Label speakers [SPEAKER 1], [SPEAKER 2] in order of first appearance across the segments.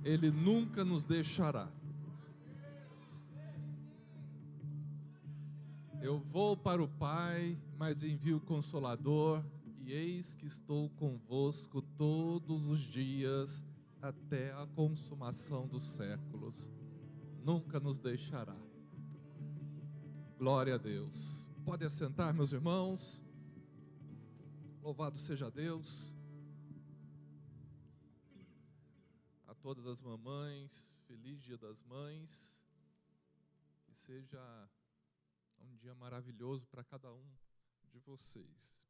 [SPEAKER 1] Ele nunca nos deixará. Eu vou para o Pai, mas envio o Consolador, e eis que estou convosco todos os dias, até a consumação dos séculos. Nunca nos deixará. Glória a Deus. Pode assentar, meus irmãos. Louvado seja Deus. A todas as mamães, feliz Dia das Mães. Que seja um dia maravilhoso para cada um de vocês.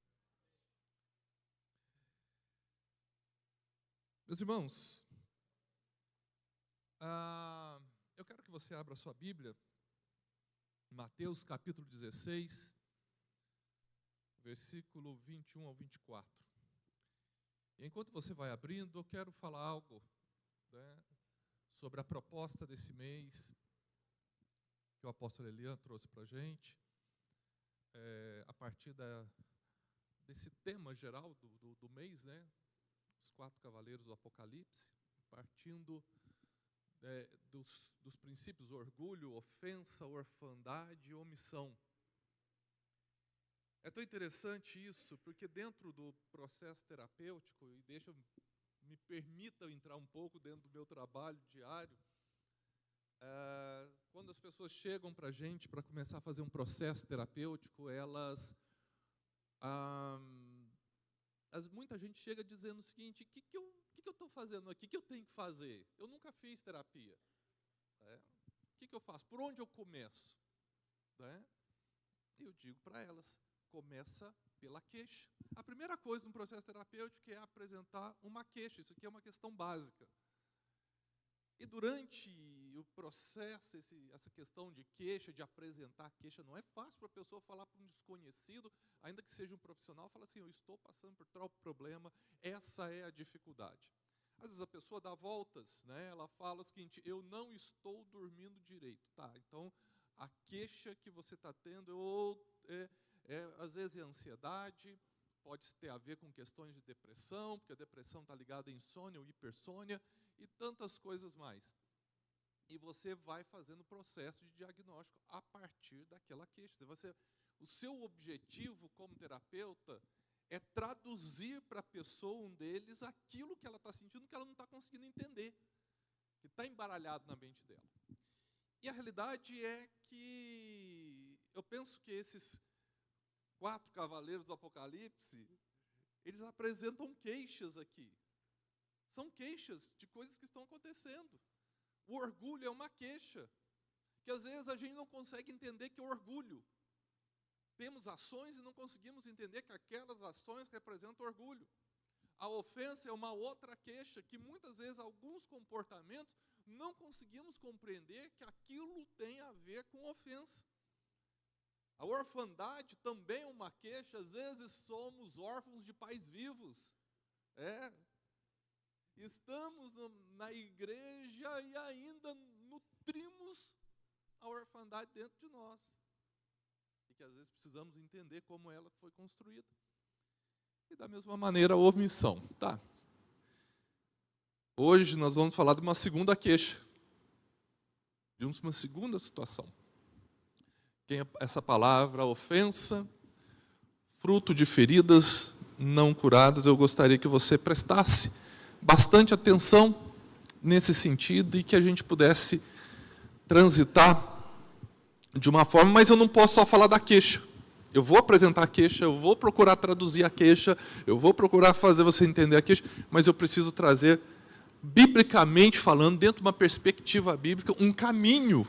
[SPEAKER 1] Meus irmãos, eu quero que você abra a sua Bíblia, Mateus capítulo 16, versículo 21 ao 24. E enquanto você vai abrindo, eu quero falar algo, né, sobre a proposta desse mês, que o apóstolo Elian trouxe para a gente, a partir desse tema geral do mês, né, os 4 cavaleiros do Apocalipse, partindo dos princípios orgulho, ofensa, orfandade e omissão. É tão interessante isso, porque dentro do processo terapêutico, e me permita entrar um pouco dentro do meu trabalho diário, quando as pessoas chegam para a gente para começar a fazer um processo terapêutico, muita gente chega dizendo o seguinte: o que eu estou fazendo aqui? O que eu tenho que fazer? Eu nunca fiz terapia. O que eu faço? Por onde eu começo? E eu digo para elas: começa pela queixa. A primeira coisa no processo terapêutico é apresentar uma queixa. Isso aqui é uma questão básica. E durante o processo, essa questão de queixa, de apresentar a queixa, não é fácil para a pessoa falar para um desconhecido, ainda que seja um profissional, falar assim: eu estou passando por tal problema, essa é a dificuldade. Às vezes a pessoa dá voltas, né? Ela fala o seguinte: eu não estou dormindo direito. Tá, então a queixa que você está tendo às vezes é ansiedade, pode ter a ver com questões de depressão, porque a depressão está ligada à insônia ou hipersônia, e tantas coisas mais. E você vai fazendo o processo de diagnóstico a partir daquela queixa. O seu objetivo como terapeuta é traduzir para a pessoa, um deles, aquilo que ela está sentindo, que ela não está conseguindo entender, que está embaralhado na mente dela. E a realidade é que eu penso que esses 4 cavaleiros do Apocalipse, eles apresentam queixas aqui. São queixas de coisas que estão acontecendo. O orgulho é uma queixa, que às vezes a gente não consegue entender que é orgulho. Temos ações e não conseguimos entender que aquelas ações representam orgulho. A ofensa é uma outra queixa, que muitas vezes alguns comportamentos não conseguimos compreender que aquilo tem a ver com ofensa. A orfandade também é uma queixa, às vezes somos órfãos de pais vivos. Estamos na igreja e ainda nutrimos a orfandade dentro de nós. E que às vezes precisamos entender como ela foi construída. E da mesma maneira a omissão. Tá. Hoje nós vamos falar de uma segunda queixa. De uma segunda situação. Essa palavra, ofensa, fruto de feridas não curadas, eu gostaria que você prestasse bastante atenção nesse sentido e que a gente pudesse transitar de uma forma, mas eu não posso só falar da queixa. Eu vou apresentar a queixa, eu vou procurar traduzir a queixa, eu vou procurar fazer você entender a queixa, mas eu preciso trazer, biblicamente falando, dentro de uma perspectiva bíblica, um caminho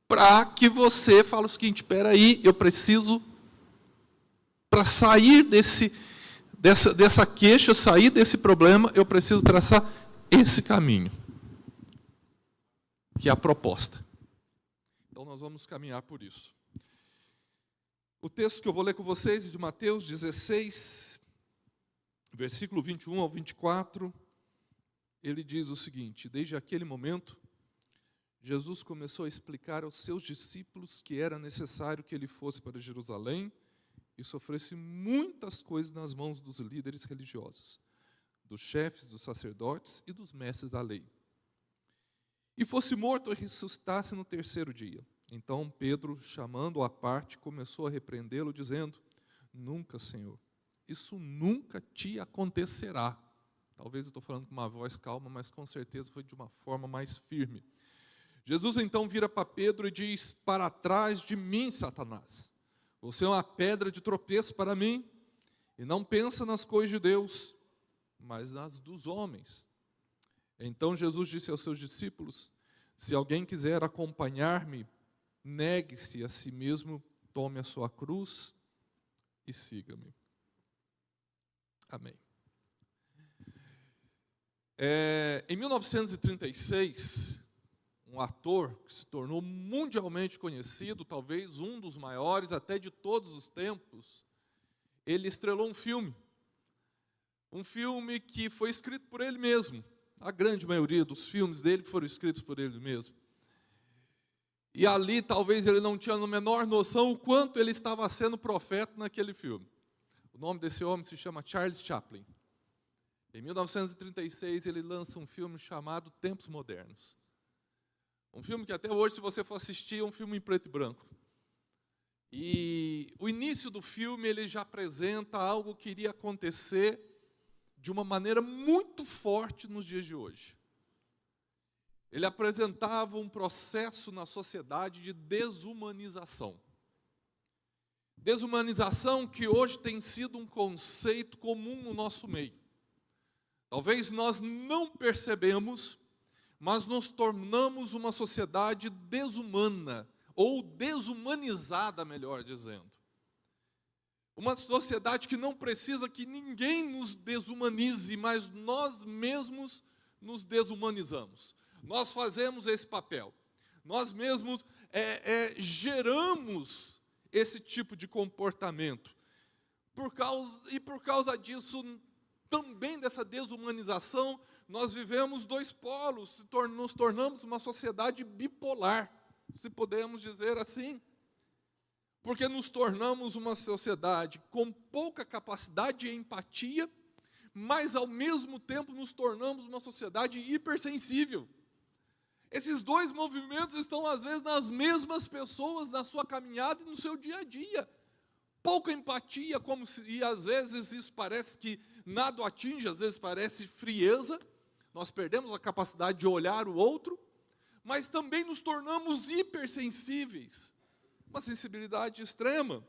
[SPEAKER 1] para que você fale o seguinte: espera aí, eu preciso, para sair dessa queixa, sair desse problema, eu preciso traçar esse caminho, que é a proposta. Então nós vamos caminhar por isso. O texto que eu vou ler com vocês é de Mateus 16, versículo 21 ao 24, ele diz o seguinte: desde aquele momento, Jesus começou a explicar aos seus discípulos que era necessário que ele fosse para Jerusalém e sofresse muitas coisas nas mãos dos líderes religiosos, dos chefes, dos sacerdotes e dos mestres da lei. E fosse morto e ressuscitasse no terceiro dia. Então Pedro, chamando-o à parte, começou a repreendê-lo, dizendo: nunca, Senhor, isso nunca te acontecerá. Talvez eu estou falando com uma voz calma, mas com certeza foi de uma forma mais firme. Jesus então vira para Pedro e diz: para trás de mim, Satanás. Você é uma pedra de tropeço para mim, e não pensa nas coisas de Deus, mas nas dos homens. Então Jesus disse aos seus discípulos: se alguém quiser acompanhar-me, negue-se a si mesmo, tome a sua cruz e siga-me. Amém. Em 1936, um ator que se tornou mundialmente conhecido, talvez um dos maiores até de todos os tempos, ele estrelou um filme que foi escrito por ele mesmo. A grande maioria dos filmes dele foram escritos por ele mesmo. E ali talvez ele não tinha a menor noção o quanto ele estava sendo profeta naquele filme. O nome desse homem se chama Charles Chaplin. Em 1936 ele lança um filme chamado Tempos Modernos. Um filme que até hoje, se você for assistir, é um filme em preto e branco. E o início do filme ele já apresenta algo que iria acontecer de uma maneira muito forte nos dias de hoje. Ele apresentava um processo na sociedade de desumanização. Desumanização que hoje tem sido um conceito comum no nosso meio. Talvez nós não percebemos, mas nos tornamos uma sociedade desumana, ou desumanizada, melhor dizendo. Uma sociedade que não precisa que ninguém nos desumanize, mas nós mesmos nos desumanizamos. Nós fazemos esse papel. Nós mesmos geramos esse tipo de comportamento. Por causa disso, também dessa desumanização, nós vivemos dois polos, nos tornamos uma sociedade bipolar, se podemos dizer assim. Porque nos tornamos uma sociedade com pouca capacidade de empatia, mas ao mesmo tempo nos tornamos uma sociedade hipersensível. Esses dois movimentos estão às vezes nas mesmas pessoas, na sua caminhada e no seu dia a dia. Pouca empatia, e às vezes isso parece que nada o atinge, às vezes parece frieza. Nós perdemos a capacidade de olhar o outro, mas também nos tornamos hipersensíveis. Uma sensibilidade extrema.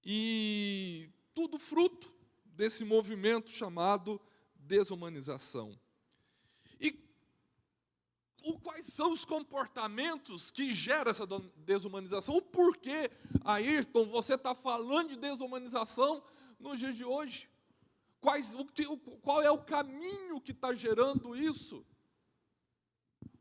[SPEAKER 1] E tudo fruto desse movimento chamado desumanização. E quais são os comportamentos que geram essa desumanização? O porquê, Ayrton, você está falando de desumanização nos dias de hoje? Qual é o caminho que está gerando isso?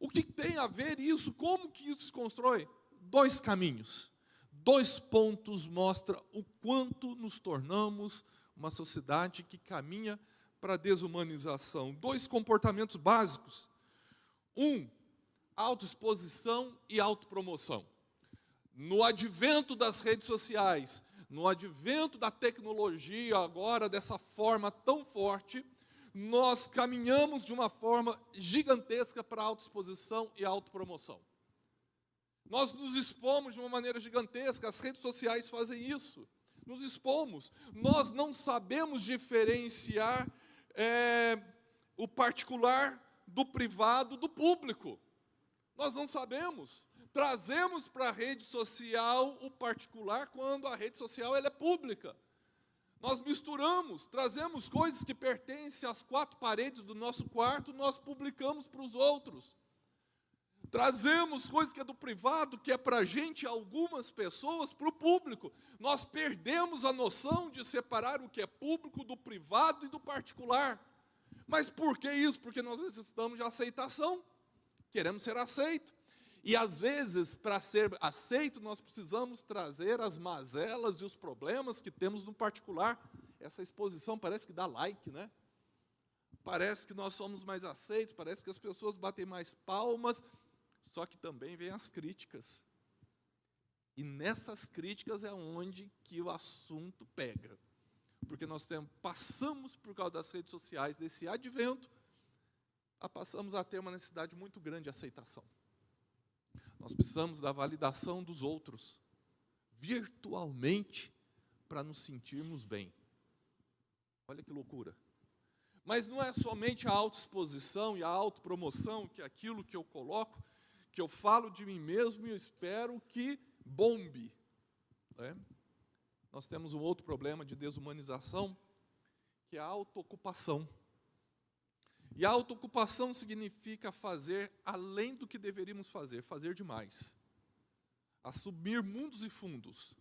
[SPEAKER 1] O que tem a ver isso? Como que isso se constrói? Dois caminhos, 2 pontos mostram o quanto nos tornamos uma sociedade que caminha para a desumanização. 2 comportamentos básicos. 1, autoexposição e autopromoção. No advento das redes sociais, no advento da tecnologia, agora dessa forma tão forte, nós caminhamos de uma forma gigantesca para a autoexposição e autopromoção. Nós nos expomos de uma maneira gigantesca, as redes sociais fazem isso, nos expomos. Nós não sabemos diferenciar o particular do privado do público. Nós não sabemos. Trazemos para a rede social o particular quando a rede social ela é pública. Nós misturamos, trazemos coisas que pertencem às 4 paredes do nosso quarto, nós publicamos para os outros. Trazemos coisas que é do privado, que é para a gente, algumas pessoas, para o público. Nós perdemos a noção de separar o que é público do privado e do particular. Mas por que isso? Porque nós necessitamos de aceitação. Queremos ser aceitos. E às vezes, para ser aceito, nós precisamos trazer as mazelas e os problemas que temos no particular. Essa exposição parece que dá like, né? Parece que nós somos mais aceitos, parece que as pessoas batem mais palmas. Só que também vem as críticas. E nessas críticas é onde que o assunto pega. Porque nós passamos, por causa das redes sociais, desse advento, passamos a ter uma necessidade muito grande de aceitação. Nós precisamos da validação dos outros, virtualmente, para nos sentirmos bem. Olha que loucura. Mas não é somente a autoexposição e a autopromoção, que é aquilo que eu coloco, que eu falo de mim mesmo e eu espero que bombe. Nós temos um outro problema de desumanização, que é a autoocupação. E a autoocupação significa fazer além do que deveríamos fazer demais. Assumir mundos e fundos.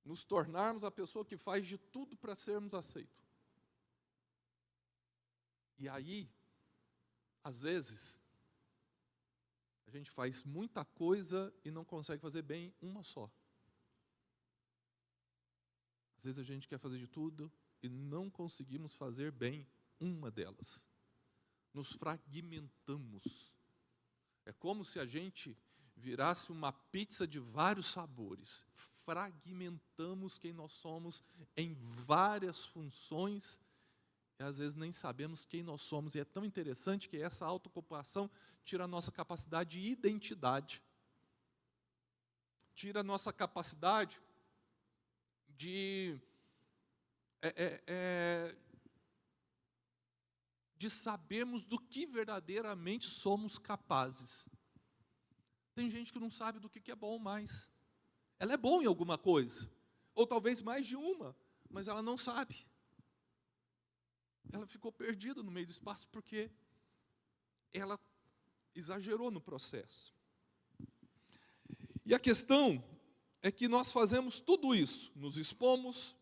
[SPEAKER 1] Nos tornarmos a pessoa que faz de tudo para sermos aceitos. E aí, às vezes, a gente faz muita coisa e não consegue fazer bem uma só. Às vezes a gente quer fazer de tudo e não conseguimos fazer bem uma delas. Nos fragmentamos. É como se a gente virasse uma pizza de vários sabores. Fragmentamos quem nós somos em várias funções e às vezes nem sabemos quem nós somos. E é tão interessante que essa autoocupação tira a nossa capacidade de identidade. Tira a nossa capacidade de sabermos do que verdadeiramente somos capazes. Tem gente que não sabe do que é bom mais. Ela é boa em alguma coisa, ou talvez mais de uma, mas ela não sabe. Ela ficou perdida no meio do espaço porque ela exagerou no processo. E a questão é que nós fazemos tudo isso, nos expomos,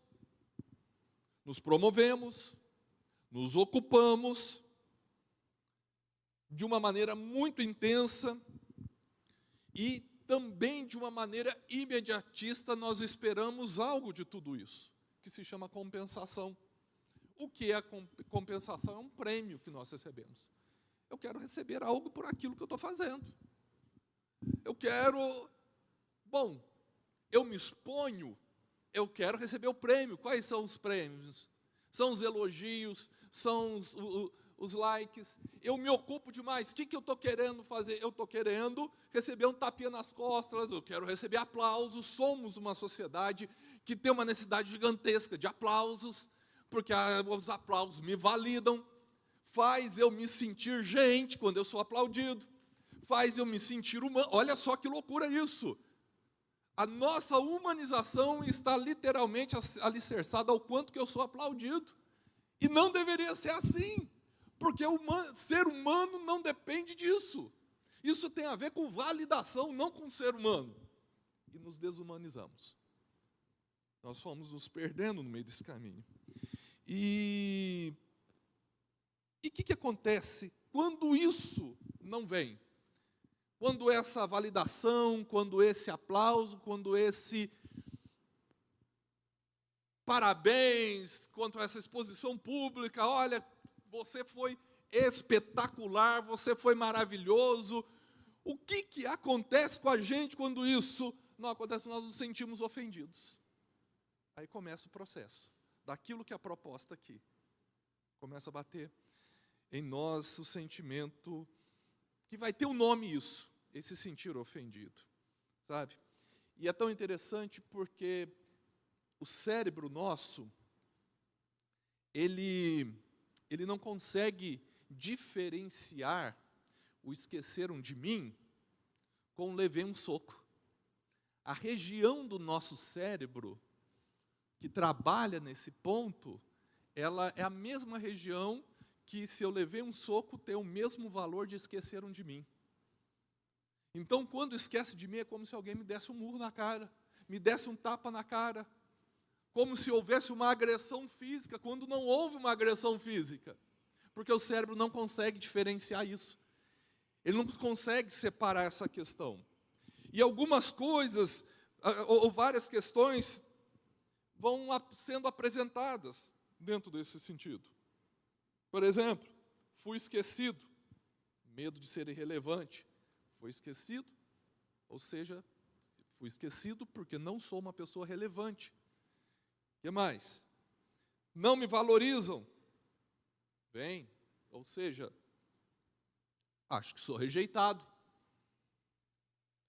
[SPEAKER 1] nos promovemos, nos ocupamos de uma maneira muito intensa e também de uma maneira imediatista nós esperamos algo de tudo isso, que se chama compensação. O que é a compensação? É um prêmio que nós recebemos. Eu quero receber algo por aquilo que eu estou fazendo. Eu quero, eu me exponho, eu quero receber o prêmio. Quais são os prêmios? São os elogios, são os likes. Eu me ocupo demais. O que eu estou querendo fazer? Eu estou querendo receber um tapinha nas costas, eu quero receber aplausos. Somos uma sociedade que tem uma necessidade gigantesca de aplausos, porque os aplausos me validam, faz eu me sentir gente quando eu sou aplaudido, faz eu me sentir humano. Olha só que loucura isso. A nossa humanização está literalmente alicerçada ao quanto que eu sou aplaudido. E não deveria ser assim, porque ser humano não depende disso. Isso tem a ver com validação, não com ser humano. E nos desumanizamos. Nós fomos nos perdendo no meio desse caminho. E o que acontece quando isso não vem? Quando essa validação, quando esse aplauso, quando esse parabéns, quanto a essa exposição pública, olha, você foi espetacular, você foi maravilhoso. O que acontece com a gente quando isso não acontece? Nós nos sentimos ofendidos. Aí começa o processo, daquilo que é a proposta aqui. Começa a bater em nós o sentimento, que vai ter um nome isso, esse sentir ofendido, sabe? E é tão interessante porque o cérebro nosso, ele não consegue diferenciar o esqueceram de mim com levei um soco. A região do nosso cérebro que trabalha nesse ponto, ela é a mesma região que se eu levei um soco tem o mesmo valor de esqueceram de mim. Então, quando esquece de mim, é como se alguém me desse um murro na cara, me desse um tapa na cara, como se houvesse uma agressão física, quando não houve uma agressão física, porque o cérebro não consegue diferenciar isso. Ele não consegue separar essa questão. E algumas coisas, ou várias questões, vão sendo apresentadas dentro desse sentido. Por exemplo, fui esquecido, medo de ser irrelevante. Fui esquecido, ou seja, fui esquecido porque não sou uma pessoa relevante. que mais? Não me valorizam. Bem, ou seja, acho que sou rejeitado.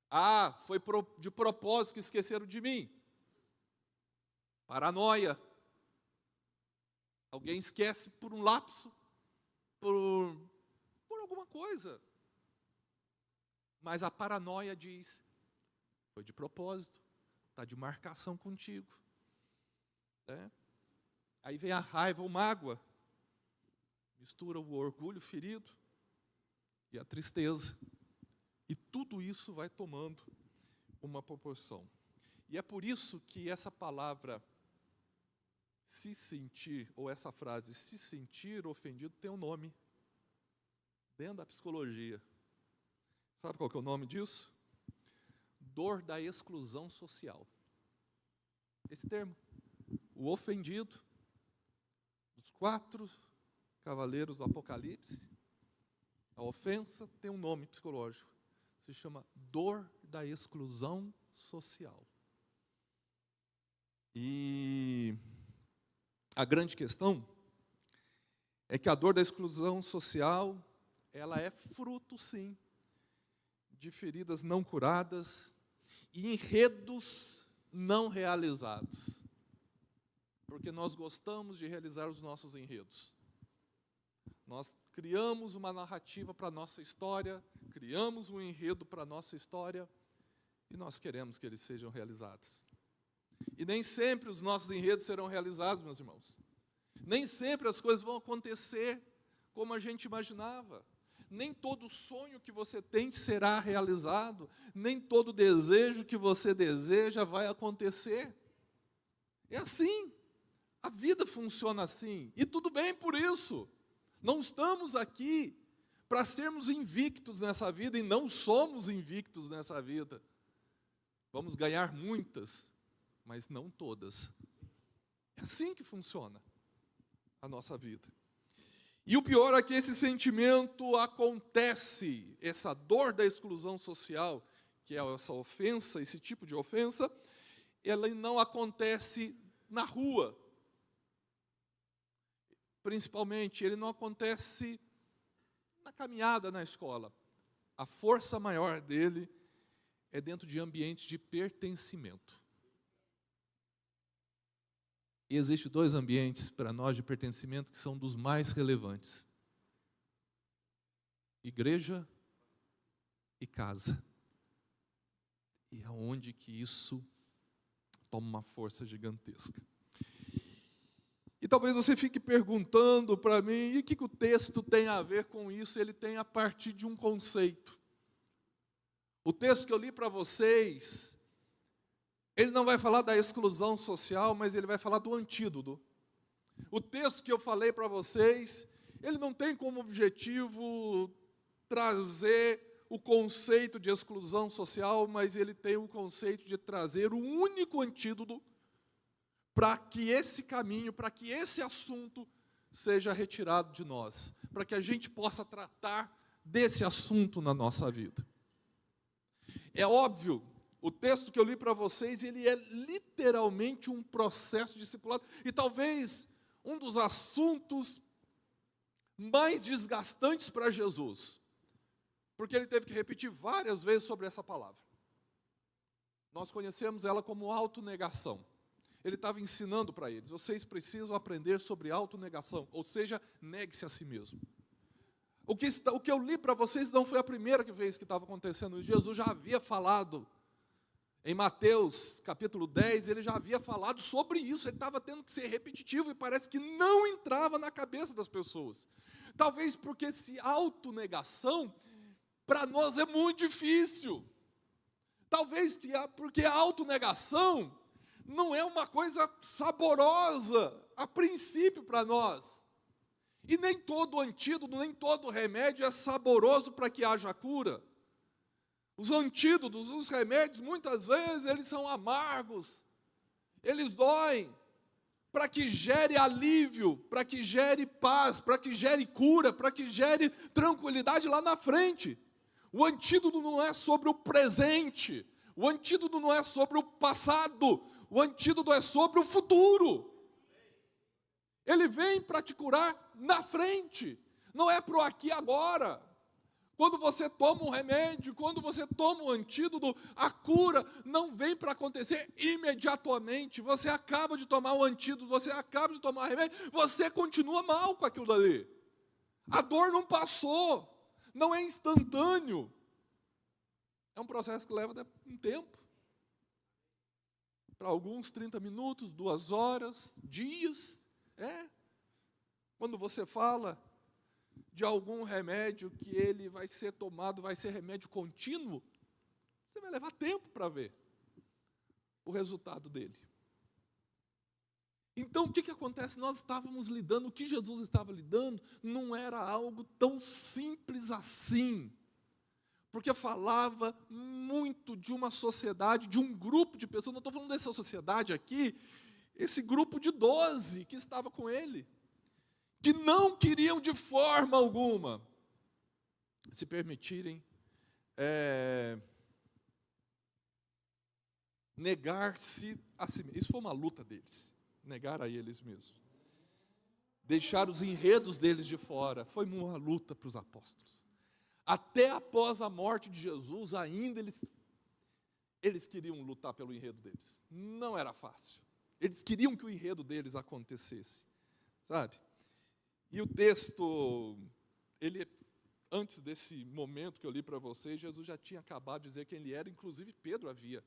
[SPEAKER 1] Ah, foi de propósito que esqueceram de mim. Paranoia. Alguém esquece por um lapso, por alguma coisa. Mas a paranoia diz, foi de propósito, está de marcação contigo. Aí vem a raiva ou mágoa, mistura o orgulho ferido e a tristeza. E tudo isso vai tomando uma proporção. E é por isso que essa palavra se sentir, ou essa frase, se sentir ofendido, tem um nome. Dentro da psicologia. Sabe qual que é o nome disso? Dor da exclusão social. Esse termo. O ofendido, dos 4 cavaleiros do Apocalipse, a ofensa tem um nome psicológico. Se chama dor da exclusão social. E a grande questão é que a dor da exclusão social, ela é fruto, sim, de feridas não curadas e enredos não realizados. Porque nós gostamos de realizar os nossos enredos. Nós criamos uma narrativa para a nossa história, criamos um enredo para a nossa história, e nós queremos que eles sejam realizados. E nem sempre os nossos enredos serão realizados, meus irmãos. Nem sempre as coisas vão acontecer como a gente imaginava. Nem todo sonho que você tem será realizado, nem todo desejo que você deseja vai acontecer. É assim, a vida funciona assim, e tudo bem por isso. Não estamos aqui para sermos invictos nessa vida, e não somos invictos nessa vida. Vamos ganhar muitas, mas não todas. É assim que funciona a nossa vida. E o pior é que esse sentimento acontece, essa dor da exclusão social, que é essa ofensa, esse tipo de ofensa, ela não acontece na rua. Principalmente, ele não acontece na caminhada na escola. A força maior dele é dentro de ambientes de pertencimento. E existem 2 ambientes para nós de pertencimento que são dos mais relevantes: igreja e casa. E é onde que isso toma uma força gigantesca. E talvez você fique perguntando para mim, e o que o texto tem a ver com isso? Ele tem a partir de um conceito. O texto que eu li para vocês, ele não vai falar da exclusão social, mas ele vai falar do antídoto. O texto que eu falei para vocês, ele não tem como objetivo trazer o conceito de exclusão social, mas ele tem o conceito de trazer o único antídoto para que esse caminho, para que esse assunto seja retirado de nós, para que a gente possa tratar desse assunto na nossa vida. É óbvio, o texto que eu li para vocês, ele é literalmente um processo discipulado, e talvez um dos assuntos mais desgastantes para Jesus, porque ele teve que repetir várias vezes sobre essa palavra. Nós conhecemos ela como autonegação. Ele estava ensinando para eles, vocês precisam aprender sobre autonegação, ou seja, negue-se a si mesmo. O que eu li para vocês não foi a primeira vez que estava acontecendo. Jesus já havia falado, em Mateus capítulo 10, ele já havia falado sobre isso, ele estava tendo que ser repetitivo, e parece que não entrava na cabeça das pessoas. Talvez porque esse autonegação, para nós é muito difícil. Talvez porque a autonegação não é uma coisa saborosa, a princípio, para nós. E nem todo antídoto, nem todo remédio é saboroso para que haja cura. Os antídotos, os remédios, muitas vezes, eles são amargos, eles doem, para que gere alívio, para que gere paz, para que gere cura, para que gere tranquilidade lá na frente. O antídoto não é sobre o presente, o antídoto não é sobre o passado, O antídoto é sobre o futuro. Ele vem para te curar na frente, não é para o aqui e agora. Quando você toma um remédio, quando você toma um antídoto, a cura não vem para acontecer imediatamente. Você acaba de tomar um antídoto, você acaba de tomar remédio, você continua mal com aquilo dali. A dor não passou, não é instantâneo. É um processo que leva um tempo. Para alguns, 30 minutos, 2 horas, dias. Quando você fala de algum remédio que ele vai ser tomado, vai ser remédio contínuo, você vai levar tempo para ver o resultado dele. Então, o que acontece? Nós estávamos lidando, o que Jesus estava lidando, não era algo tão simples assim, porque falava muito de uma sociedade, de um grupo de pessoas, não estou falando dessa sociedade aqui, esse grupo de 12 que estava com ele, que não queriam de forma alguma se permitirem negar-se a si mesmos. Isso foi uma luta deles, negar a eles mesmos. Deixar os enredos deles de fora, foi uma luta para os apóstolos. Até após a morte de Jesus, ainda eles queriam lutar pelo enredo deles. Não era fácil. Eles queriam que o enredo deles acontecesse, sabe? E o texto, antes desse momento que eu li para vocês, Jesus já tinha acabado de dizer quem ele era, inclusive Pedro havia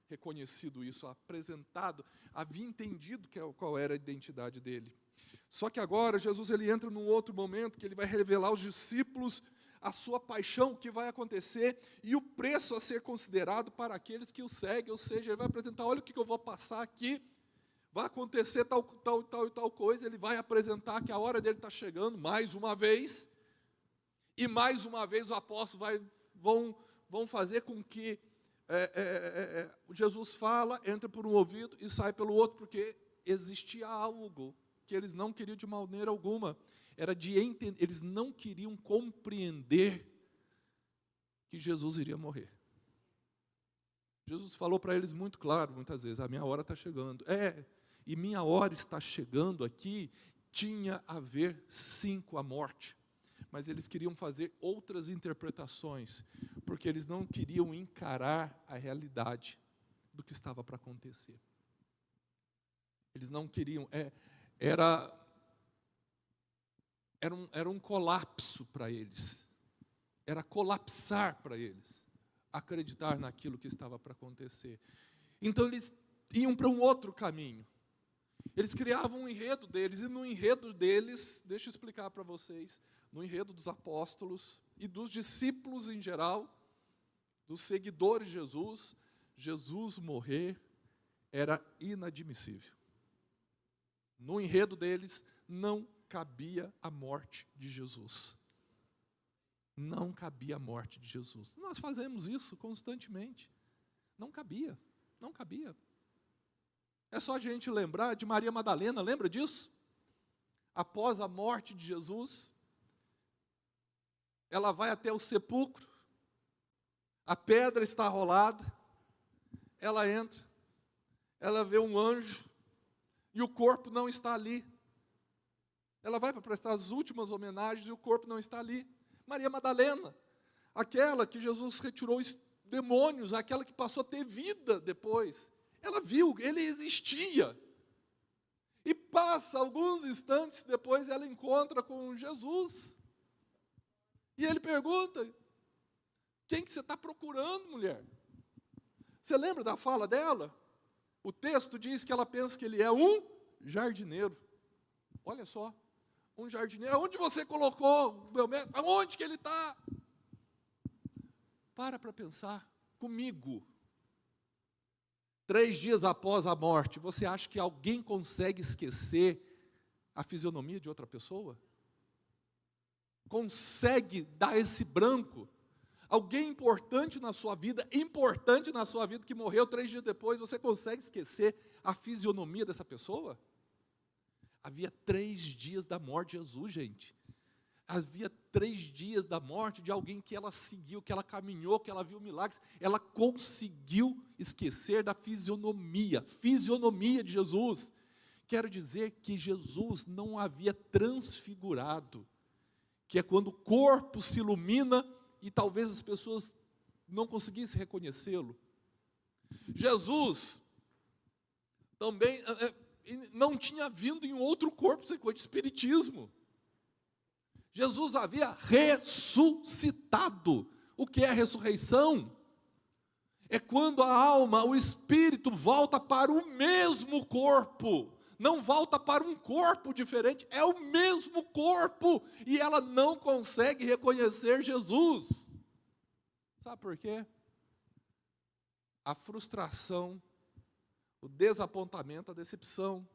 [SPEAKER 1] reconhecido isso, apresentado, havia entendido qual era a identidade dele. Só que agora Jesus ele entra num outro momento que ele vai revelar aos discípulos a sua paixão, o que vai acontecer e o preço a ser considerado para aqueles que o seguem, ou seja, ele vai apresentar, olha o que eu vou passar aqui, vai acontecer tal coisa, ele vai apresentar que a hora dele está chegando, mais uma vez, e mais uma vez os apóstolos vão fazer com que Jesus fala, entra por um ouvido e sai pelo outro, porque existia algo que eles não queriam de maneira alguma, era de entender, eles não queriam compreender que Jesus iria morrer. Jesus falou para eles muito claro, muitas vezes, a minha hora está chegando. E minha hora está chegando aqui, tinha a ver sim com a morte. Mas eles queriam fazer outras interpretações, porque eles não queriam encarar a realidade do que estava para acontecer. Eles não queriam, era um colapso para eles, era colapsar para eles, acreditar naquilo que estava para acontecer. Então eles iam para um outro caminho. Eles criavam um enredo deles, e no enredo deles, deixa eu explicar para vocês, no enredo dos apóstolos e dos discípulos em geral, dos seguidores de Jesus, Jesus morrer era inadmissível. No enredo deles, não cabia a morte de Jesus. Não cabia a morte de Jesus. Nós fazemos isso constantemente. Não cabia, não cabia. É só a gente lembrar de Maria Madalena, lembra disso? Após a morte de Jesus, ela vai até o sepulcro, a pedra está rolada, ela entra, ela vê um anjo, e o corpo não está ali. Ela vai para prestar as últimas homenagens, e o corpo não está ali. Maria Madalena, aquela que Jesus retirou os demônios, aquela que passou a ter vida depois, ela viu, ele existia. E passa alguns instantes depois, ela encontra com Jesus. E ele pergunta, quem que você está procurando, mulher? Você lembra da fala dela? O texto diz que ela pensa que ele é um jardineiro. Olha só, um jardineiro. Onde você colocou o meu mestre? Aonde que ele está? Para pensar comigo. 3 dias após a morte, você acha que alguém consegue esquecer a fisionomia de outra pessoa? Consegue dar esse branco? Alguém importante na sua vida, que morreu 3 dias depois, você consegue esquecer a fisionomia dessa pessoa? Havia 3 dias da morte de Jesus, gente. Havia 3 dias da morte de alguém que ela seguiu, que ela caminhou, que ela viu milagres. Ela conseguiu esquecer da fisionomia de Jesus. Quero dizer que Jesus não havia transfigurado, que é quando o corpo se ilumina e talvez as pessoas não conseguissem reconhecê-lo. Jesus também não tinha vindo em outro corpo, sem coisa de espiritismo. Jesus havia ressuscitado. O que é a ressurreição? É quando a alma, o espírito volta para o mesmo corpo. Não volta para um corpo diferente, é o mesmo corpo. E ela não consegue reconhecer Jesus. Sabe por quê? A frustração, o desapontamento, a decepção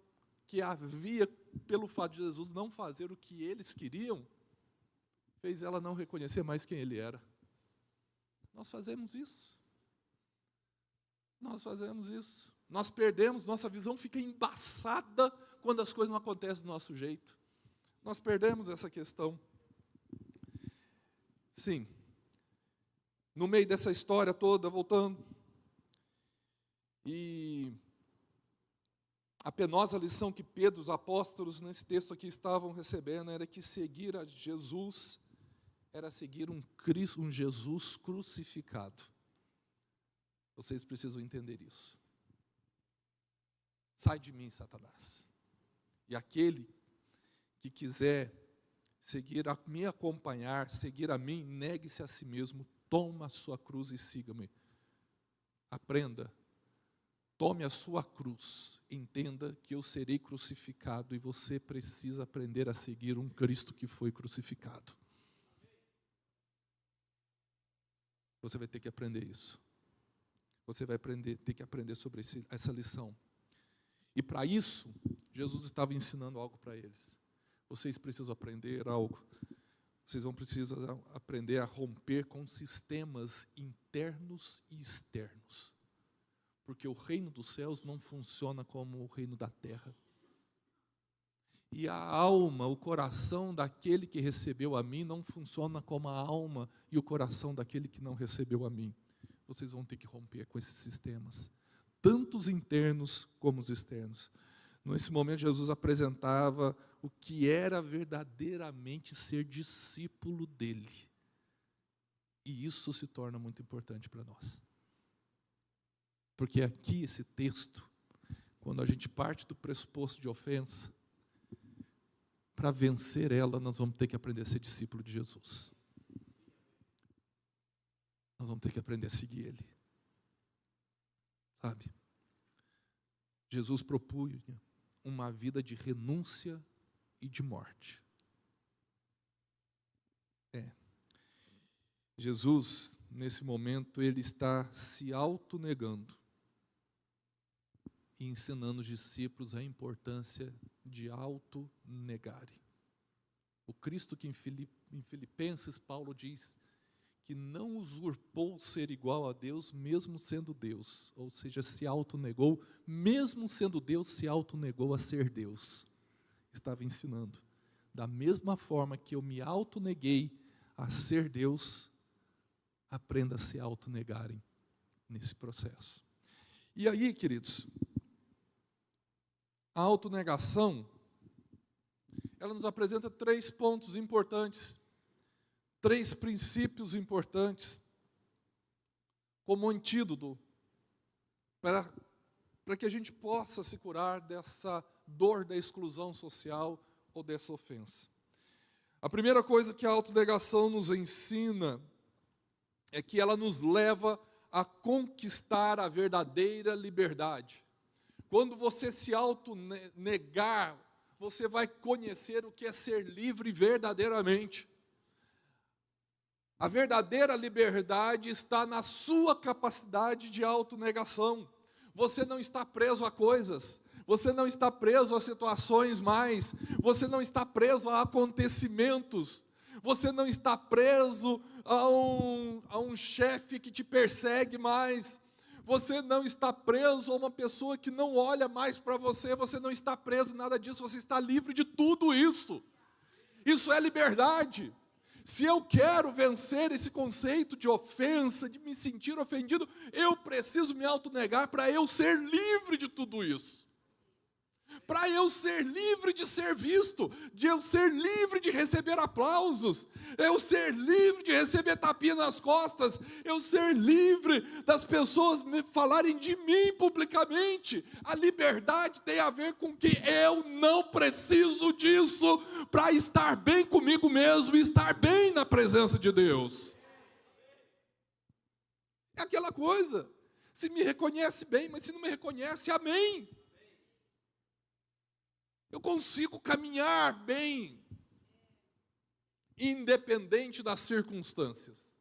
[SPEAKER 1] que havia pelo fato de Jesus não fazer o que eles queriam, fez ela não reconhecer mais quem ele era. Nós fazemos isso. Nós fazemos isso. Nós perdemos, nossa visão fica embaçada quando as coisas não acontecem do nosso jeito. Nós perdemos essa questão. Sim. No meio dessa história toda, voltando, e a penosa lição que Pedro, os apóstolos, nesse texto aqui estavam recebendo, era que seguir a Jesus era seguir um Cristo, um Jesus crucificado. Vocês precisam entender isso. Sai de mim, Satanás. E aquele que quiser me acompanhar, seguir a mim, negue-se a si mesmo, toma a sua cruz e siga-me. Aprenda, tome a sua cruz, entenda que eu serei crucificado e você precisa aprender a seguir um Cristo que foi crucificado. Você vai ter que aprender isso. Você vai ter que aprender sobre essa lição. E para isso, Jesus estava ensinando algo para eles. Vocês precisam aprender algo. Vocês vão precisar aprender a romper com sistemas internos e externos. Porque o reino dos céus não funciona como o reino da terra. E a alma, o coração daquele que recebeu a mim não funciona como a alma e o coração daquele que não recebeu a mim. Vocês vão ter que romper com esses sistemas, tanto os internos como os externos. Nesse momento, Jesus apresentava o que era verdadeiramente ser discípulo dele. E isso se torna muito importante para nós. Porque aqui, esse texto, quando a gente parte do pressuposto de ofensa, para vencer ela, nós vamos ter que aprender a ser discípulo de Jesus. Nós vamos ter que aprender a seguir Ele. Sabe? Jesus propunha uma vida de renúncia e de morte. Jesus, nesse momento, Ele está se autonegando e ensinando os discípulos a importância de autonegarem. O Cristo que em Filipenses, Paulo diz que não usurpou ser igual a Deus, mesmo sendo Deus. Ou seja, se autonegou, mesmo sendo Deus, se autonegou a ser Deus. Estava ensinando. Da mesma forma que eu me autoneguei a ser Deus, aprenda a se autonegarem nesse processo. E aí, queridos, a autonegação, ela nos apresenta 3 pontos importantes, 3 princípios importantes, como antídoto para que a gente possa se curar dessa dor da exclusão social ou dessa ofensa. A primeira coisa que a autonegação nos ensina é que ela nos leva a conquistar a verdadeira liberdade. Quando você se autonegar, você vai conhecer o que é ser livre verdadeiramente. A verdadeira liberdade está na sua capacidade de autonegação. Você não está preso a coisas, você não está preso a situações mais, você não está preso a acontecimentos, você não está preso a um chefe que te persegue mais, você não está preso a uma pessoa que não olha mais para você, você não está preso em nada disso, você está livre de tudo isso. Isso é liberdade. Se eu quero vencer esse conceito de ofensa, de me sentir ofendido, eu preciso me autonegar para eu ser livre de tudo isso. Para eu ser livre de ser visto, de eu ser livre de receber aplausos, eu ser livre de receber tapinha nas costas, eu ser livre das pessoas me falarem de mim publicamente. A liberdade tem a ver com que eu não preciso disso para estar bem comigo mesmo e estar bem na presença de Deus. É aquela coisa, se me reconhece bem, mas se não me reconhece, amém. Eu consigo caminhar bem, independente das circunstâncias.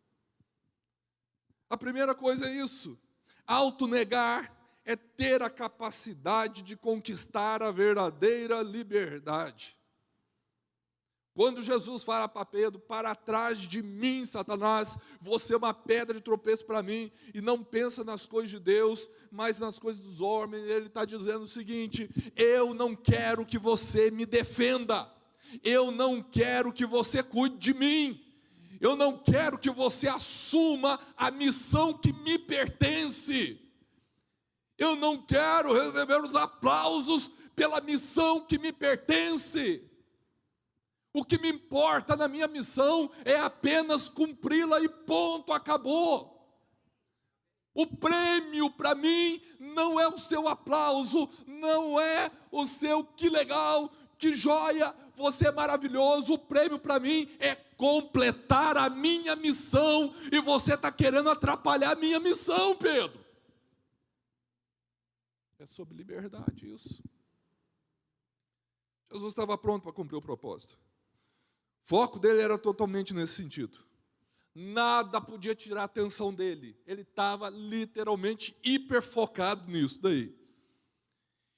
[SPEAKER 1] A primeira coisa é isso. Autonegar é ter a capacidade de conquistar a verdadeira liberdade. Quando Jesus fala para Pedro, para trás de mim, Satanás, você é uma pedra de tropeço para mim, e não pensa nas coisas de Deus, mas nas coisas dos homens, ele está dizendo o seguinte: eu não quero que você me defenda, eu não quero que você cuide de mim, eu não quero que você assuma a missão que me pertence, eu não quero receber os aplausos pela missão que me pertence. O que me importa na minha missão é apenas cumpri-la e ponto, acabou. O prêmio para mim não é o seu aplauso, não é o seu que legal, que joia, você é maravilhoso. O prêmio para mim é completar a minha missão, e você está querendo atrapalhar a minha missão, Pedro. É sobre liberdade isso. Jesus estava pronto para cumprir o propósito. O foco dele era totalmente nesse sentido. Nada podia tirar a atenção dele. Ele estava literalmente hiperfocado nisso daí.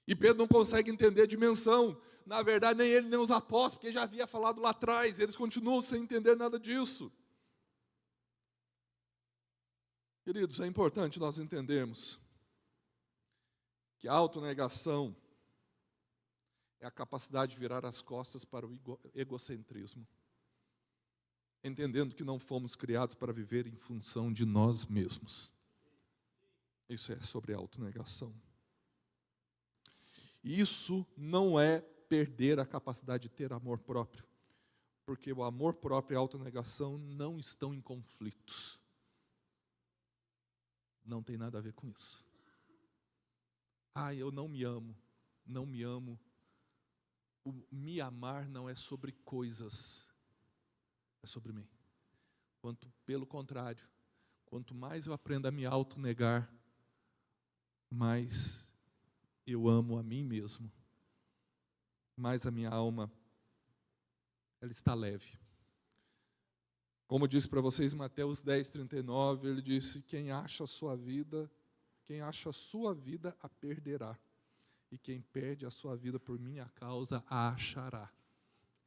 [SPEAKER 1] E Pedro não consegue entender a dimensão. Na verdade, nem ele, nem os apóstolos, porque já havia falado lá atrás. Eles continuam sem entender nada disso. Queridos, é importante nós entendermos que a autonegação é a capacidade de virar as costas para o egocentrismo, entendendo que não fomos criados para viver em função de nós mesmos. Isso é sobre autonegação. Isso não é perder a capacidade de ter amor próprio, porque o amor próprio e a autonegação não estão em conflitos. Não tem nada a ver com isso. Eu não me amo, não me amo. O me amar não é sobre coisas, é sobre mim. Pelo contrário, quanto mais eu aprendo a me autonegar, mais eu amo a mim mesmo, mais a minha alma, ela está leve. Como eu disse para vocês, Mateus 10:39, ele disse: quem acha a sua vida a perderá. E quem perde a sua vida por minha causa, a achará.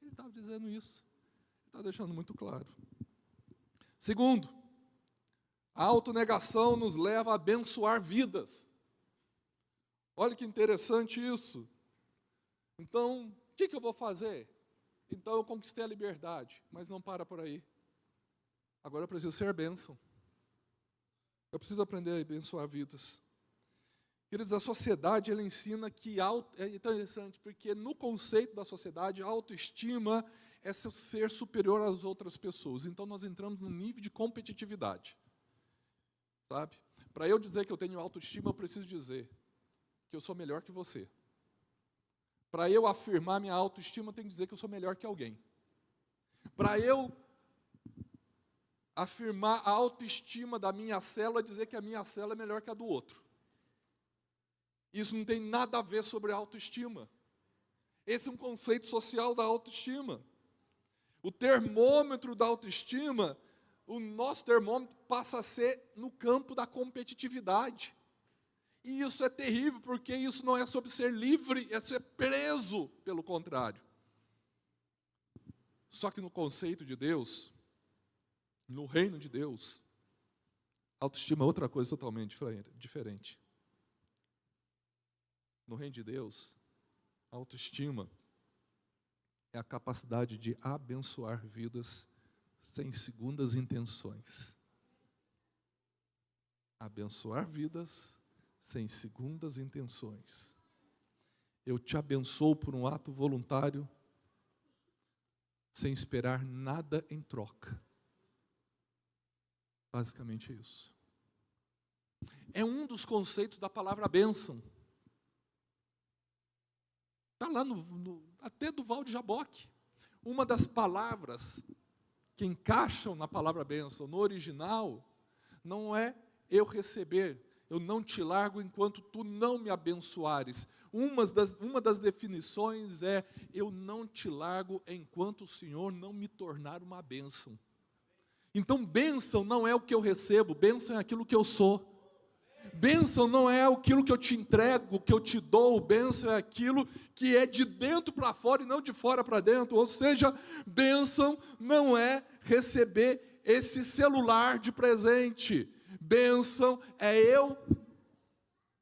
[SPEAKER 1] Ele estava dizendo isso. Ele está deixando muito claro. Segundo, a autonegação nos leva a abençoar vidas. Olha que interessante isso. Então, o que eu vou fazer? Então, eu conquistei a liberdade, mas não para por aí. Agora eu preciso ser bênção. Eu preciso aprender a abençoar vidas. Queridos, a sociedade, ela ensina que é interessante, porque no conceito da sociedade, a autoestima é ser superior às outras pessoas. Então, nós entramos num nível de competitividade. Sabe? Para eu dizer que eu tenho autoestima, eu preciso dizer que eu sou melhor que você. Para eu afirmar minha autoestima, eu tenho que dizer que eu sou melhor que alguém. Para eu afirmar a autoestima da minha célula, dizer que a minha célula é melhor que a do outro. Isso não tem nada a ver sobre autoestima. Esse é um conceito social da autoestima. O termômetro da autoestima, o nosso termômetro passa a ser no campo da competitividade. E isso é terrível, porque isso não é sobre ser livre, é ser preso, pelo contrário. Só que no conceito de Deus, no reino de Deus, autoestima é outra coisa totalmente diferente. No reino de Deus, a autoestima é a capacidade de abençoar vidas sem segundas intenções. Abençoar vidas sem segundas intenções. Eu te abençoo por um ato voluntário, sem esperar nada em troca. Basicamente isso. É um dos conceitos da palavra bênção. Está lá até do Val de Jaboque. Uma das palavras que encaixam na palavra bênção, no original, não é eu receber, eu não te largo enquanto tu não me abençoares. Uma das definições é, eu não te largo enquanto o Senhor não me tornar uma bênção. Então, bênção não é o que eu recebo, bênção é aquilo que eu sou. Bênção não é aquilo que eu te entrego, que eu te dou, bênção é aquilo que é de dentro para fora e não de fora para dentro. Ou seja, bênção não é receber esse celular de presente. Bênção é eu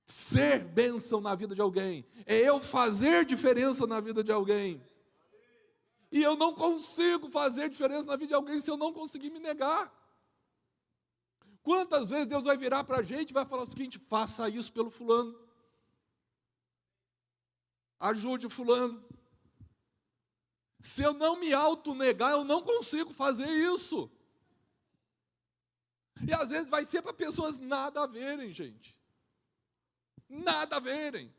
[SPEAKER 1] ser bênção na vida de alguém, é eu fazer diferença na vida de alguém. E eu não consigo fazer diferença na vida de alguém se eu não conseguir me negar. Quantas vezes Deus vai virar para a gente e vai falar o seguinte: faça isso pelo fulano, ajude o fulano. Se eu não me autonegar, eu não consigo fazer isso. E às vezes vai ser para pessoas nada a verem, gente. Nada a verem.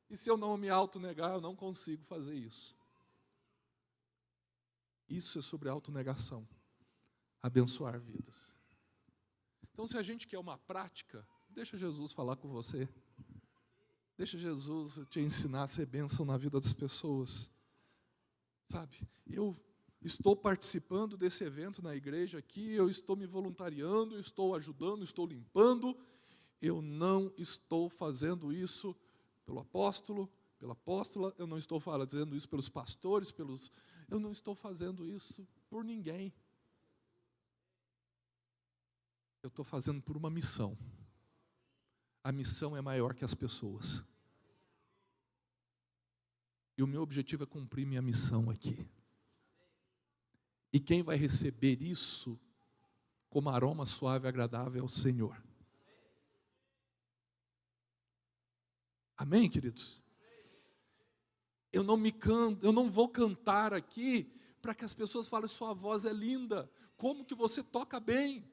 [SPEAKER 1] E se eu não me autonegar, eu não consigo fazer isso. Isso é sobre autonegação. Abençoar vidas. Então, se a gente quer uma prática, deixa Jesus falar com você. Deixa Jesus te ensinar a ser bênção na vida das pessoas. Sabe, eu estou participando desse evento na igreja aqui, eu estou me voluntariando, eu estou ajudando, estou limpando. Eu não estou fazendo isso pelo apóstolo, pela apóstola, eu não estou fazendo isso pelos pastores, eu não estou fazendo isso por ninguém. Eu estou fazendo por uma missão. A missão é maior que as pessoas. E o meu objetivo é cumprir minha missão aqui. E quem vai receber isso como aroma suave e agradável é o Senhor. Amém, queridos? Eu não vou cantar aqui para que as pessoas falem, sua voz é linda, como que você toca bem.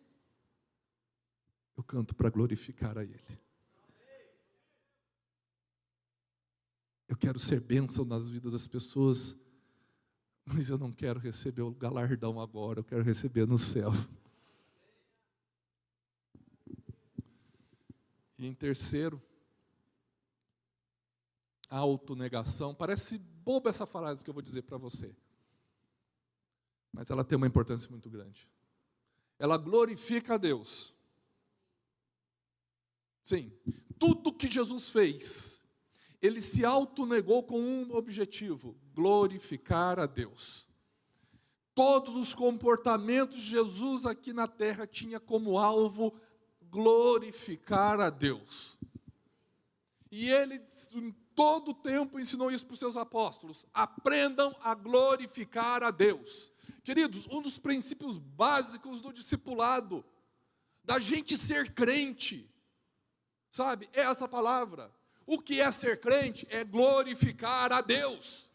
[SPEAKER 1] Eu canto para glorificar a Ele. Eu quero ser bênção nas vidas das pessoas, mas eu não quero receber o galardão agora, eu quero receber no céu. E em terceiro, a autonegação. Parece boba essa frase que eu vou dizer para você, mas ela tem uma importância muito grande. Ela glorifica a Deus. Sim, tudo que Jesus fez, Ele se autonegou com um objetivo: glorificar a Deus. Todos os comportamentos de Jesus aqui na terra tinha como alvo glorificar a Deus. E Ele, em todo o tempo, ensinou isso para os seus apóstolos: aprendam a glorificar a Deus. Queridos, um dos princípios básicos do discipulado, da gente ser crente, sabe, é essa palavra. O que é ser crente? É glorificar a Deus.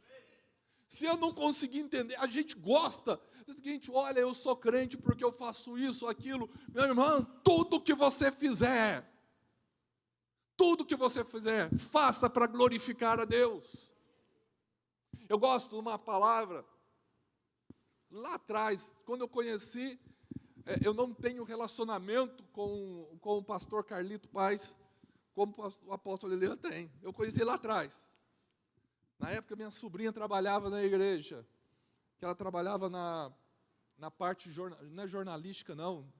[SPEAKER 1] Se eu não conseguir entender, a gente gosta do seguinte: olha, eu sou crente porque eu faço isso, aquilo. Meu irmão, tudo que você fizer, faça para glorificar a Deus. Eu gosto de uma palavra, lá atrás, quando eu conheci, eu não tenho relacionamento com o pastor Carlito Paes, como o apóstolo Elian tem. Eu conheci lá atrás. Na época, minha sobrinha trabalhava na igreja, que ela trabalhava na parte, não é jornalística não,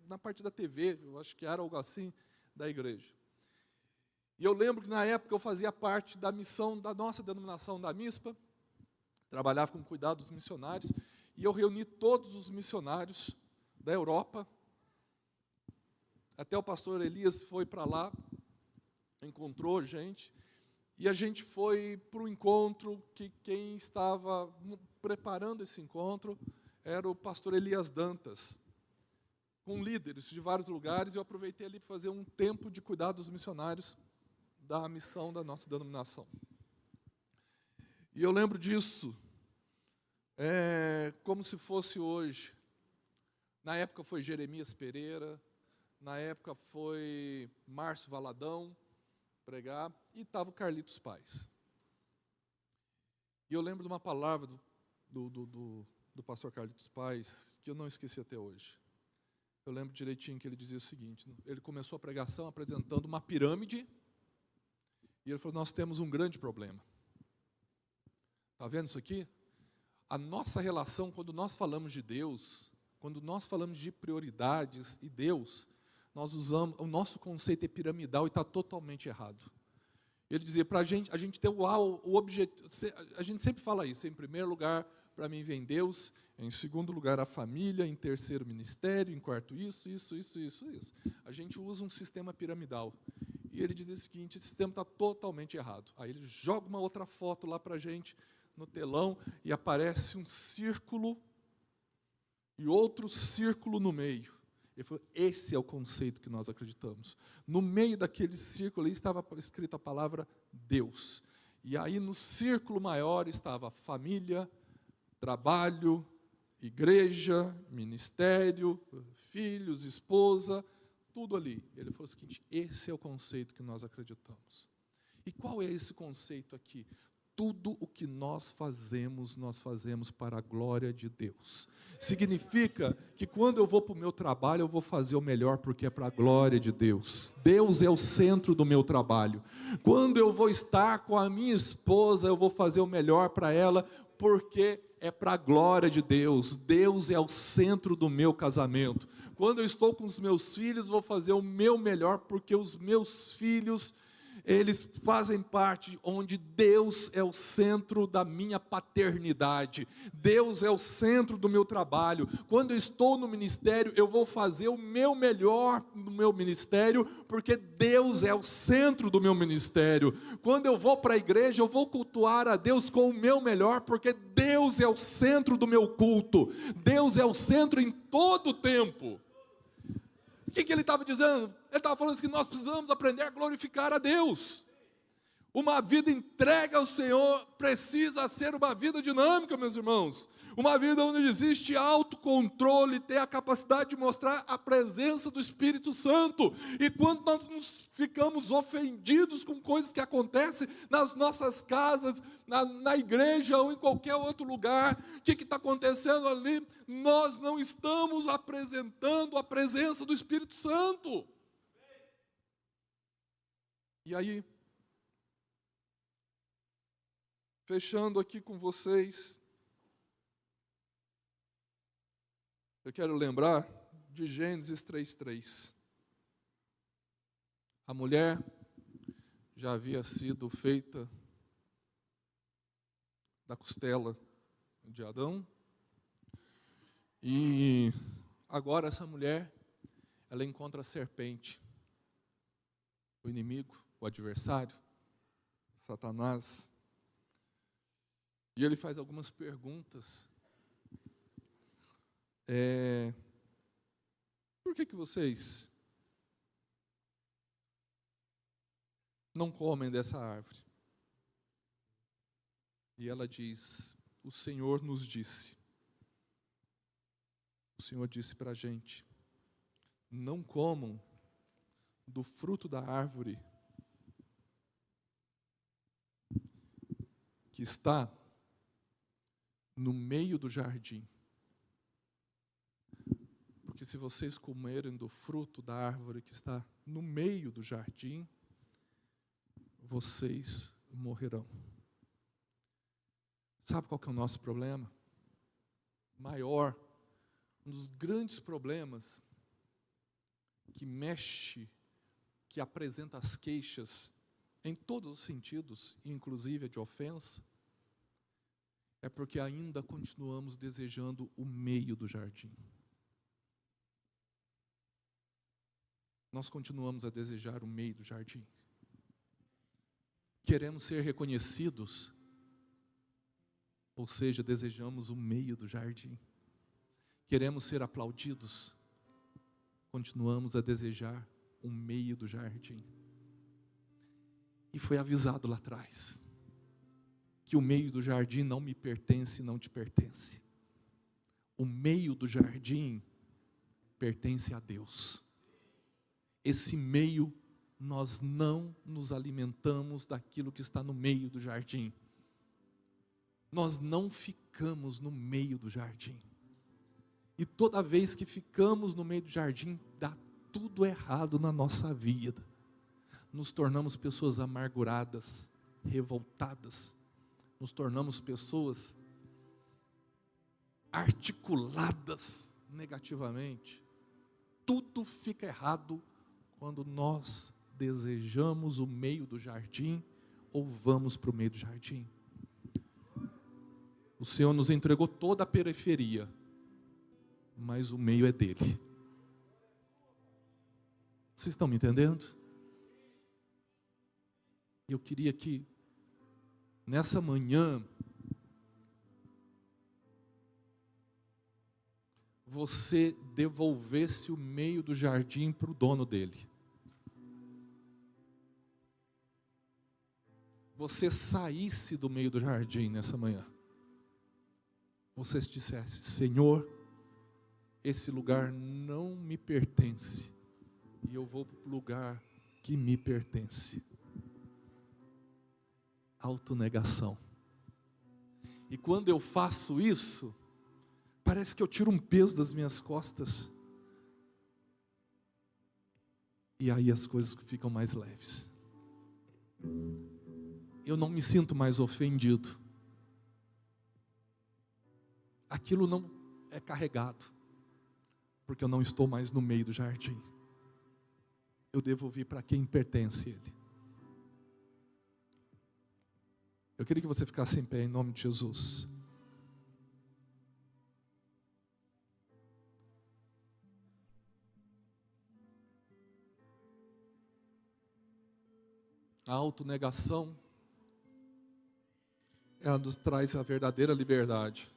[SPEAKER 1] na parte da TV, eu acho que era algo assim, da igreja. E eu lembro que na época eu fazia parte da missão da nossa denominação da MISPA, trabalhava com cuidado dos missionários, e eu reuni todos os missionários da Europa. Até o pastor Elias foi para lá, encontrou gente, E a gente foi para o encontro, que quem estava preparando esse encontro era o pastor Elias Dantas, com líderes de vários lugares, e eu aproveitei ali para fazer um tempo de cuidado dos missionários da missão da nossa denominação. E eu lembro disso como se fosse hoje. Na época foi Jeremias Pereira, na época foi Márcio Valadão pregar, e estava o Carlitos Paz. E eu lembro de uma palavra do pastor Carlitos Paz, que eu não esqueci até hoje. Eu lembro direitinho que ele dizia o seguinte: ele começou a pregação apresentando uma pirâmide, e ele falou: nós temos um grande problema. Está vendo isso aqui? A nossa relação, quando nós falamos de Deus, quando nós falamos de prioridades e Deus, nós usamos, o nosso conceito é piramidal e está totalmente errado. Ele dizia, para a gente ter o objetivo, a gente sempre fala isso: em primeiro lugar, para mim vem Deus, em segundo lugar a família, em terceiro ministério, em quarto isso. A gente usa um sistema piramidal. E ele dizia o seguinte: esse sistema está totalmente errado. Aí ele joga uma outra foto lá para a gente, no telão, e aparece um círculo e outro círculo no meio. Ele falou: esse é o conceito que nós acreditamos. No meio daquele círculo ali estava escrita a palavra Deus. E aí no círculo maior estava família, trabalho, igreja, ministério, filhos, esposa, tudo ali. Ele falou o seguinte: esse é o conceito que nós acreditamos. E qual é esse conceito aqui? Tudo o que nós fazemos para a glória de Deus. Significa que quando eu vou para o meu trabalho, eu vou fazer o melhor porque é para a glória de Deus. Deus é o centro do meu trabalho. Quando eu vou estar com a minha esposa, eu vou fazer o melhor para ela porque é para a glória de Deus. Deus é o centro do meu casamento. Quando eu estou com os meus filhos, vou fazer o meu melhor porque os meus filhos, eles fazem parte onde Deus é o centro da minha paternidade. Deus é o centro do meu trabalho. Quando eu estou no ministério, eu vou fazer o meu melhor no meu ministério, porque Deus é o centro do meu ministério. Quando eu vou para a igreja, eu vou cultuar a Deus com o meu melhor, porque Deus é o centro do meu culto. Deus é o centro em todo o tempo. O que ele estava dizendo? Ele estava falando que nós precisamos aprender a glorificar a Deus. Uma vida entregue ao Senhor precisa ser uma vida dinâmica, meus irmãos. Uma vida onde existe autocontrole, ter a capacidade de mostrar a presença do Espírito Santo. E quando nós ficamos ofendidos com coisas que acontecem nas nossas casas, na igreja ou em qualquer outro lugar, o que está acontecendo ali? Nós não estamos apresentando a presença do Espírito Santo. E aí, fechando aqui com vocês, eu quero lembrar de Gênesis 3:3. A mulher já havia sido feita da costela de Adão, e agora essa mulher, ela encontra a serpente, o inimigo, o adversário, Satanás, e ele faz algumas perguntas. Por que vocês não comem dessa árvore? E ela diz: o Senhor nos disse. O Senhor disse para a gente: não comam do fruto da árvore que está no meio do jardim. Porque se vocês comerem do fruto da árvore que está no meio do jardim, vocês morrerão. Sabe qual que é o nosso problema? Maior, um dos grandes problemas que mexe, que apresenta as queixas em todos os sentidos, inclusive a de ofensa, é porque ainda continuamos desejando o meio do jardim. Nós continuamos a desejar o meio do jardim. Queremos ser reconhecidos, ou seja, desejamos o meio do jardim. Queremos ser aplaudidos, continuamos a desejar o meio do jardim. E foi avisado lá atrás que o meio do jardim não me pertence e não te pertence. O meio do jardim pertence a Deus. Esse meio, nós não nos alimentamos daquilo que está no meio do jardim. Nós não ficamos no meio do jardim. E toda vez que ficamos no meio do jardim, dá tudo errado na nossa vida. Nos tornamos pessoas amarguradas, revoltadas. Nos tornamos pessoas articuladas negativamente. Tudo fica errado quando nós desejamos o meio do jardim ou vamos para o meio do jardim. O Senhor nos entregou toda a periferia, mas o meio é dele. Vocês estão me entendendo? Eu queria que, nessa manhã, você devolvesse o meio do jardim para o dono dele. Você saísse do meio do jardim nessa manhã. Você dissesse: Senhor, esse lugar não me pertence, e eu vou para o lugar que me pertence. Autonegação. E quando eu faço isso, parece que eu tiro um peso das minhas costas. E aí as coisas ficam mais leves. Eu não me sinto mais ofendido. Aquilo não é carregado, porque eu não estou mais no meio do jardim. Eu devolvi para quem pertence ele. Eu queria que você ficasse em pé em nome de Jesus. A autonegação, ela nos traz a verdadeira liberdade.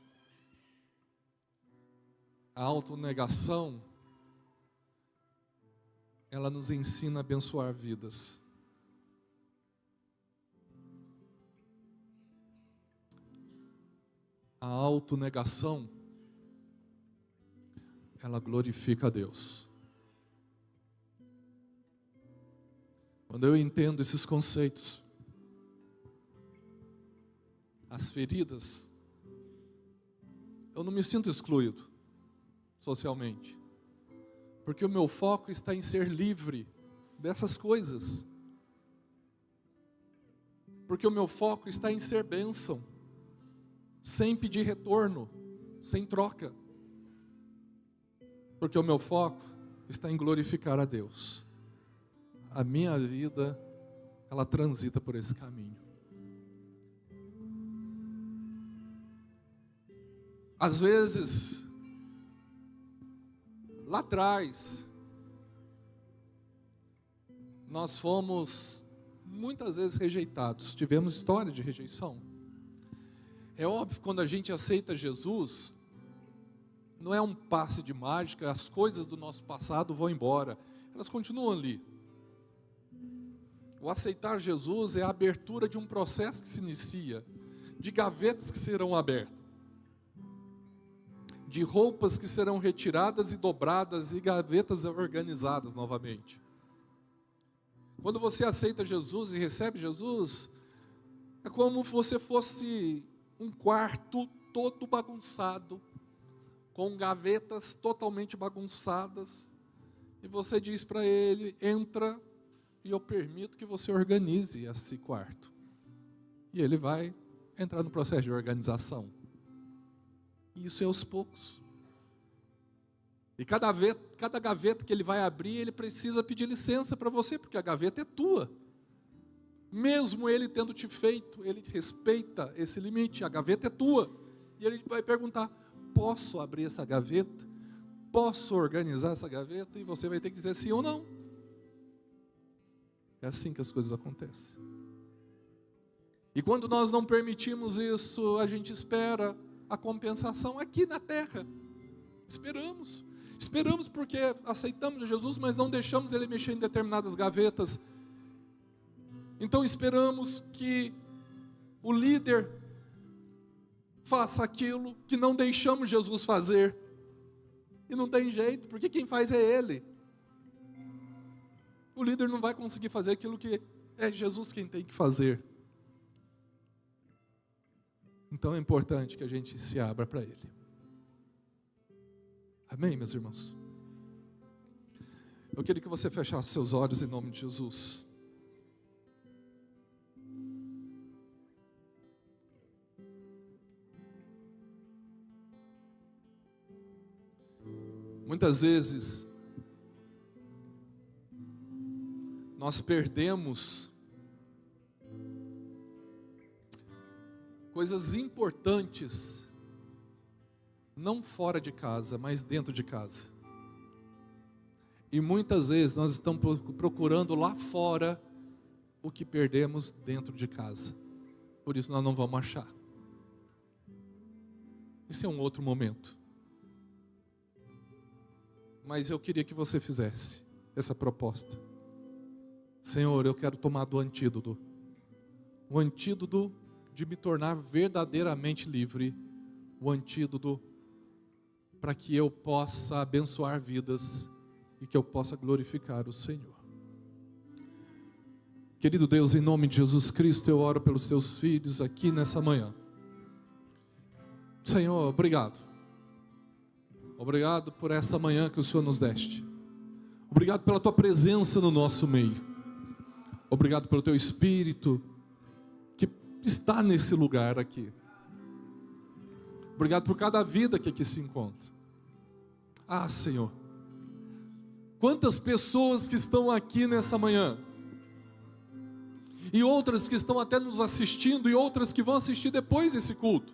[SPEAKER 1] A autonegação, ela nos ensina a abençoar vidas. A autonegação, ela glorifica a Deus. Quando eu entendo esses conceitos, as feridas, eu não me sinto excluído socialmente, porque o meu foco está em ser livre dessas coisas, porque o meu foco está em ser bênção, sem pedir retorno, sem troca, porque o meu foco está em glorificar a Deus. A minha vida, ela transita por esse caminho. Às vezes, lá atrás, nós fomos muitas vezes rejeitados, tivemos história de rejeição. É óbvio, quando a gente aceita Jesus, não é um passe de mágica, as coisas do nosso passado vão embora, elas continuam ali. O aceitar Jesus é a abertura de um processo que se inicia, de gavetas que serão abertas, de roupas que serão retiradas e dobradas e gavetas organizadas novamente. Quando você aceita Jesus e recebe Jesus, é como se você fosse um quarto todo bagunçado, com gavetas totalmente bagunçadas, e você diz para ele: entra, e eu permito que você organize esse quarto. E ele vai entrar no processo de organização. E isso é aos poucos. E cada gaveta que ele vai abrir, ele precisa pedir licença para você, porque a gaveta é tua. Mesmo ele tendo te feito, ele respeita esse limite, a gaveta é tua. E ele vai perguntar: posso abrir essa gaveta? Posso organizar essa gaveta? E você vai ter que dizer sim ou não. É assim que as coisas acontecem. E quando nós não permitimos isso, a gente espera a compensação aqui na terra. Esperamos. Esperamos porque aceitamos Jesus, mas não deixamos Ele mexer em determinadas gavetas. Então esperamos que o líder faça aquilo que não deixamos Jesus fazer. E não tem jeito, porque quem faz é Ele. O líder não vai conseguir fazer aquilo que é Jesus quem tem que fazer. Então é importante que a gente se abra para Ele. Amém, meus irmãos? Eu queria que você fechasse seus olhos em nome de Jesus. Muitas vezes nós perdemos coisas importantes, não fora de casa, mas dentro de casa. E muitas vezes nós estamos procurando lá fora o que perdemos dentro de casa. Por isso nós não vamos achar. Esse é um outro momento. Mas eu queria que você fizesse essa proposta. Senhor, eu quero tomar do antídoto. O antídoto de me tornar verdadeiramente livre. O antídoto para que eu possa abençoar vidas e que eu possa glorificar o Senhor. Querido Deus, em nome de Jesus Cristo, eu oro pelos teus filhos aqui nessa manhã. Senhor, obrigado. Obrigado por essa manhã que o Senhor nos deste. Obrigado pela tua presença no nosso meio. Obrigado pelo teu Espírito que está nesse lugar aqui. Obrigado por cada vida que aqui se encontra. Ah, Senhor, quantas pessoas que estão aqui nessa manhã, e outras que estão até nos assistindo, e outras que vão assistir depois desse culto,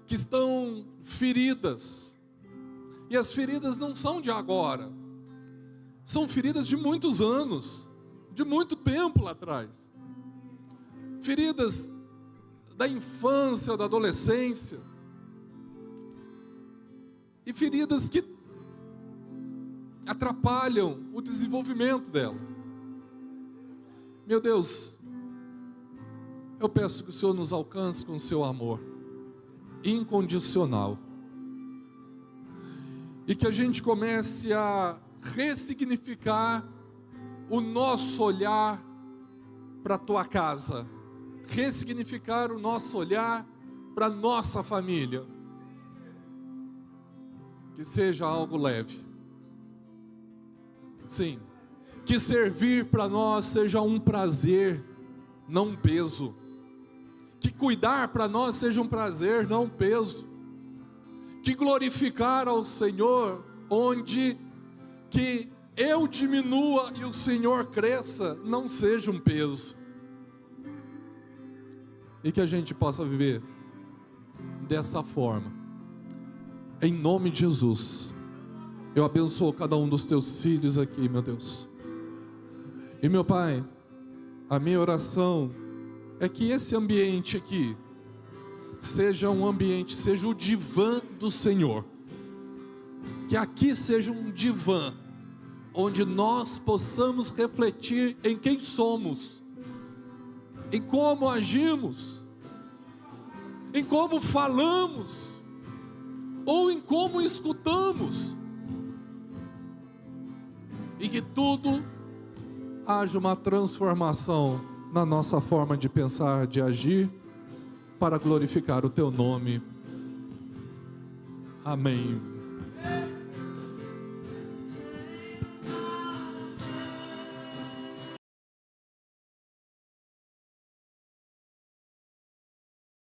[SPEAKER 1] que estão feridas, e as feridas não são de agora, são feridas de muitos anos, de muito tempo lá atrás, feridas da infância, da adolescência, e feridas que atrapalham o desenvolvimento dela. Meu Deus, eu peço que o Senhor nos alcance com o seu amor incondicional, e que a gente comece a ressignificar o nosso olhar para a tua casa, ressignificar o nosso olhar para a nossa família, que seja algo leve. Sim, que servir para nós seja um prazer, não um peso. Que cuidar para nós seja um prazer, não um peso. Que glorificar ao Senhor, onde que eu diminua e o Senhor cresça, não seja um peso. E que a gente possa viver dessa forma. Em nome de Jesus, eu abençoo cada um dos teus filhos aqui, meu Deus. E meu Pai, a minha oração é que esse ambiente aqui seja um ambiente, seja o divã do Senhor. Que aqui seja um divã, onde nós possamos refletir em quem somos, em como agimos, em como falamos, ou em como escutamos. E que tudo haja uma transformação na nossa forma de pensar, de agir, para glorificar o teu nome. Amém.